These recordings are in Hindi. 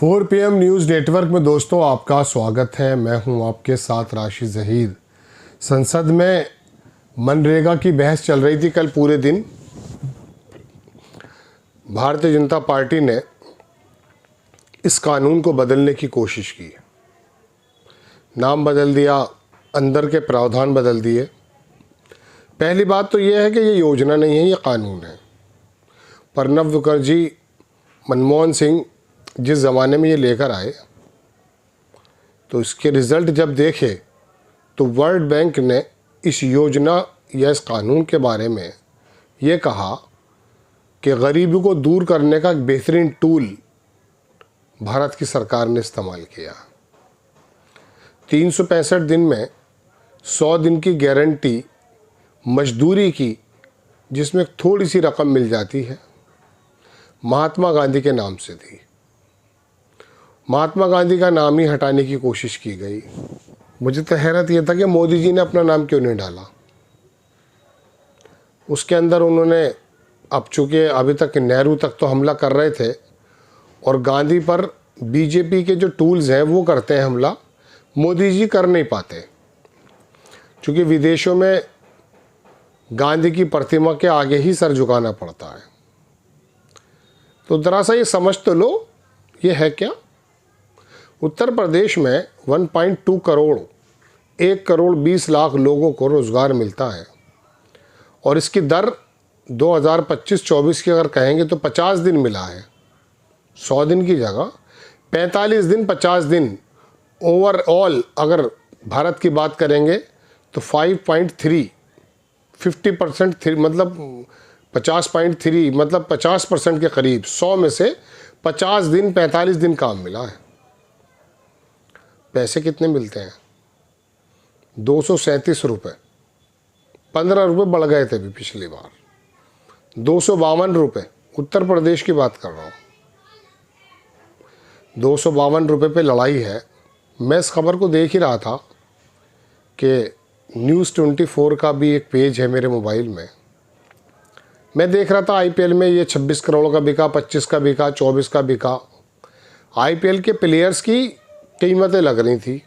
4 PM न्यूज़ नेटवर्क में दोस्तों आपका स्वागत है। मैं हूं आपके साथ राशिद ज़हीर। संसद में मनरेगा की बहस चल रही थी कल पूरे दिन। भारतीय जनता पार्टी ने इस कानून को बदलने की कोशिश की। नाम बदल दिया, अंदर के प्रावधान बदल दिए। पहली बात तो ये है कि ये योजना नहीं है, ये कानून है। प्रणब मुखर्जी, मनमोहन सिंह जिस ज़माने में ये लेकर आए तो इसके रिज़ल्ट जब देखे तो वर्ल्ड बैंक ने इस योजना या इस कानून के बारे में ये कहा कि गरीबी को दूर करने का एक बेहतरीन टूल भारत की सरकार ने इस्तेमाल किया। 365 दिन में 100 दिन की गारंटी मजदूरी की, जिसमें थोड़ी सी रकम मिल जाती है, महात्मा गांधी के नाम से थी। महात्मा गांधी का नाम ही हटाने की कोशिश की गई। मुझे तो हैरत यह था कि मोदी जी ने अपना नाम क्यों नहीं डाला। उसके अंदर उन्होंने, अब चूँकि अभी तक नेहरू तक तो हमला कर रहे थे और गांधी पर बीजेपी के जो टूल्स हैं वो करते हैं हमला, मोदी जी कर नहीं पाते। चूँकि विदेशों में गांधी की प्रतिमा के आगे ही सर झुकाना पड़ता है। तो ज़रा सा ये समझ तो लो, ये है क्या। उत्तर प्रदेश में 1.2 करोड़ 1 करोड़ 20 लाख लोगों को रोज़गार मिलता है और इसकी दर 2025-24 की अगर कहेंगे तो 50 दिन मिला है। 100 दिन की जगह 45 दिन, 50 दिन ओवरऑल अगर भारत की बात करेंगे तो 5.3 50% मतलब 50.3 मतलब 50% के करीब, 100 में से 50 दिन 45 दिन काम मिला है। पैसे कितने मिलते हैं? 237 रुपये, 15 रुपये बढ़ गए थे अभी पिछली बार। 252 रुपये, उत्तर प्रदेश की बात कर रहा हूँ। 252 रुपये पे लड़ाई है। मैं इस खबर को देख ही रहा था कि न्यूज़ 24 का भी एक पेज है मेरे मोबाइल में। मैं देख रहा था IPL में ये 26 करोड़ का बिका, 25 का बिका, 24 का बिका। IPL के प्लेयर्स की कीमतें लग रही थी,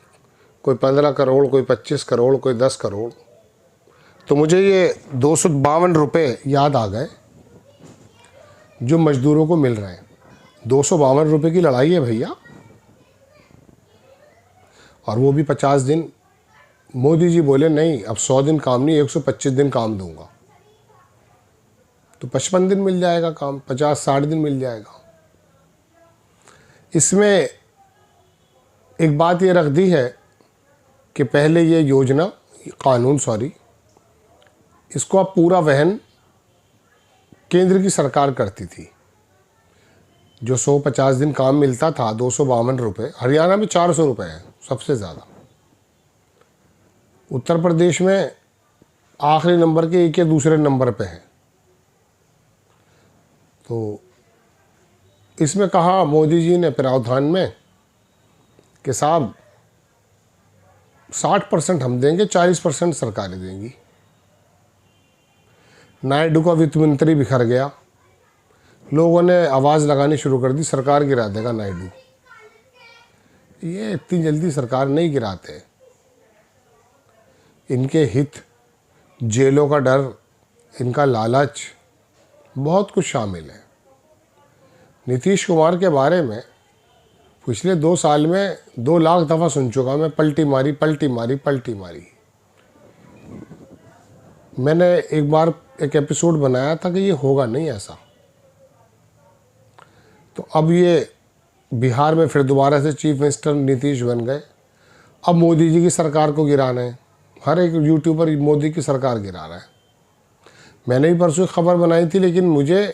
कोई 15 करोड़, कोई 25 करोड़, कोई 10 करोड़। तो मुझे ये 252 रुपये याद आ गए जो मज़दूरों को मिल रहे हैं। 252 रुपये की लड़ाई है भैया, और वो भी 50 दिन। मोदी जी बोले नहीं, अब 100 दिन काम नहीं, 125 दिन काम दूंगा। तो 55 दिन मिल जाएगा काम, 50-60 दिन मिल जाएगा। इसमें एक बात ये रख दी है कि पहले ये योजना, कानून इसको अब पूरा वहन केंद्र की सरकार करती थी। जो 150 दिन काम मिलता था 252 रुपये, हरियाणा में 400 रुपये है सबसे ज़्यादा। उत्तर प्रदेश में आखिरी नंबर के एक या दूसरे नंबर पे है। तो इसमें कहा मोदी जी ने प्रावधान में कि साहब 60% हम देंगे, 40% सरकारें देंगी। नायडू का वित्त मंत्री बिखर गया। लोगों ने आवाज़ लगानी शुरू कर दी, सरकार गिरा देगा नायडू। ये इतनी जल्दी सरकार नहीं गिराते। इनके हित, जेलों का डर, इनका लालच, बहुत कुछ शामिल है। नीतीश कुमार के बारे में पिछले 2 साल में 2 लाख दफ़ा सुन चुका मैं, पलटी मारी, पलटी मारी, पलटी मारी। मैंने एक बार एक एपिसोड बनाया था कि ये होगा नहीं ऐसा। तो अब ये बिहार में फिर दोबारा से चीफ मिनिस्टर नीतीश बन गए। अब मोदी जी की सरकार को गिराना है। हर एक यूट्यूबर मोदी की सरकार गिरा रहा है। मैंने भी परसों खबर बनाई थी, लेकिन मुझे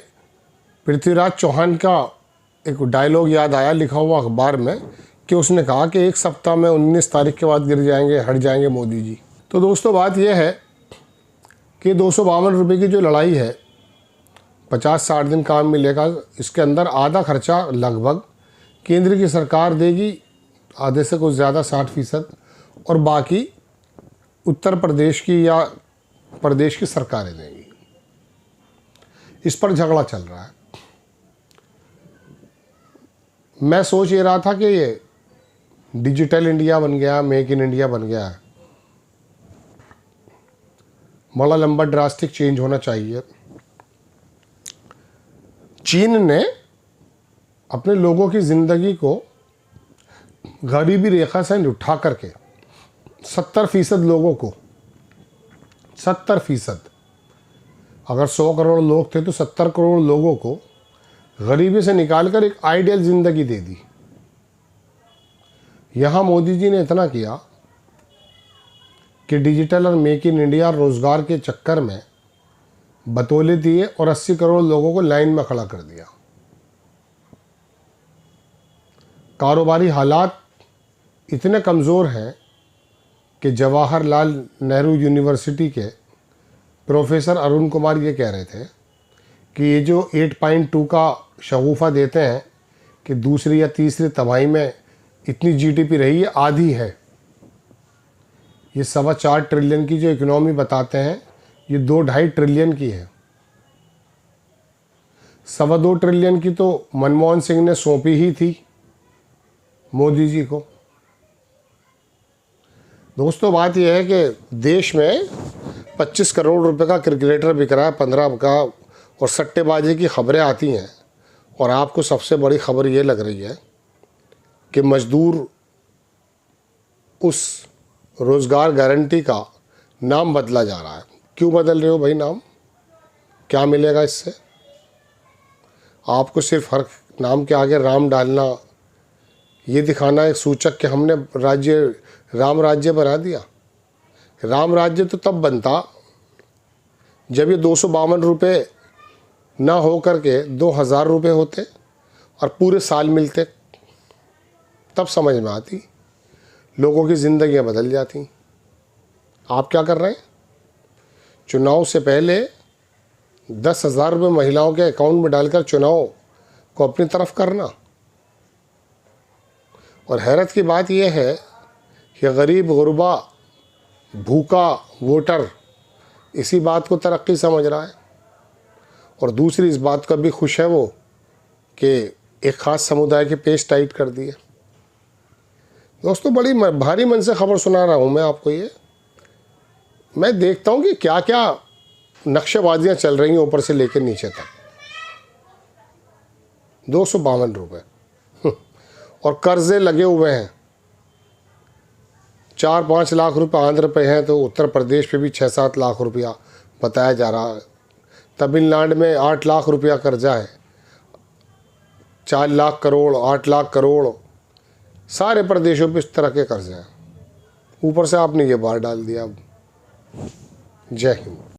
पृथ्वीराज चौहान का एक डायलॉग याद आया लिखा हुआ अखबार में, कि उसने कहा कि 1 सप्ताह में 19 तारीख के बाद गिर जाएंगे, हट जाएंगे मोदी जी। तो दोस्तों बात यह है कि 252 रुपये की जो लड़ाई है, 50-60 दिन काम मिलेगा। इसके अंदर आधा खर्चा लगभग केंद्र की सरकार देगी, आधे से कुछ ज़्यादा 60%, और बाकी उत्तर प्रदेश की या प्रदेश की सरकारें देंगी। इस पर झगड़ा चल रहा है। मैं सोच ये रहा था कि ये डिजिटल इंडिया बन गया, मेक इन इंडिया बन गया है, बड़ा लंबा ड्रास्टिक चेंज होना चाहिए। चीन ने अपने लोगों की ज़िंदगी को गरीबी रेखा से उठा करके 70% लोगों को, 70%, अगर 100 करोड़ लोग थे तो 70 करोड़ लोगों को गरीबी से निकालकर एक आइडियल ज़िंदगी दे दी। यहाँ मोदी जी ने इतना किया कि डिजिटल और मेक इन इंडिया रोज़गार के चक्कर में बतौले दिए और 80 करोड़ लोगों को लाइन में खड़ा कर दिया। कारोबारी हालात इतने कमज़ोर हैं कि जवाहरलाल नेहरू यूनिवर्सिटी के प्रोफेसर अरुण कुमार ये कह रहे थे कि ये जो 8.2 का शगुफ़ा देते हैं कि दूसरी या तीसरी तिमाही में इतनी जीडीपी रही है, आधी है। ये 4.25 ट्रिलियन की जो इकोनॉमी बताते हैं, ये 2-2.5 ट्रिलियन की है। 2.25 ट्रिलियन की तो मनमोहन सिंह ने सौंपी ही थी मोदी जी को। दोस्तों, बात यह है कि देश में 25 करोड़ रुपए का कैलकुलेटर बिक रहा है, 15 का, और सट्टेबाजी की खबरें आती हैं। और आपको सबसे बड़ी खबर ये लग रही है कि मज़दूर उस रोज़गार गारंटी का नाम बदला जा रहा है। क्यों बदल रहे हो भाई नाम? क्या मिलेगा इससे? आपको सिर्फ हर नाम के आगे राम डालना, ये दिखाना एक सूचक कि हमने राम राज्य बना दिया। राम राज्य तो तब बनता जब ये 252 रुपये ना हो करके 2000 रुपये होते और पूरे साल मिलते, तब समझ में आती, लोगों की ज़िंदगियां बदल जाती। आप क्या कर रहे हैं? चुनाव से पहले 10,000 रुपये महिलाओं के अकाउंट में डालकर चुनाव को अपनी तरफ करना। और हैरत की बात यह है कि गरीब गुरबा भूखा वोटर इसी बात को तरक्की समझ रहा है, और दूसरी इस बात का भी खुश है वो कि एक ख़ास समुदाय के पेश टाइट कर दिए। दोस्तों, बड़ी भारी मन से खबर सुना रहा हूँ मैं आपको। ये मैं देखता हूँ कि क्या क्या नक्शेबाजियाँ चल रही हैं ऊपर से लेकर नीचे तक। 252 रुपये और कर्जे लगे हुए हैं। 4-5 लाख रुपए आंध्र पे हैं, तो उत्तर प्रदेश पे भी 6-7 लाख रुपया बताया जा रहा है। तमिलनाडु में 8 लाख रुपया कर्जा है, 4 लाख करोड़, 8 लाख करोड़, सारे प्रदेशों पे इस तरह के कर्जे हैं। ऊपर से आपने ये बार डाल दिया। अब जय हिंद।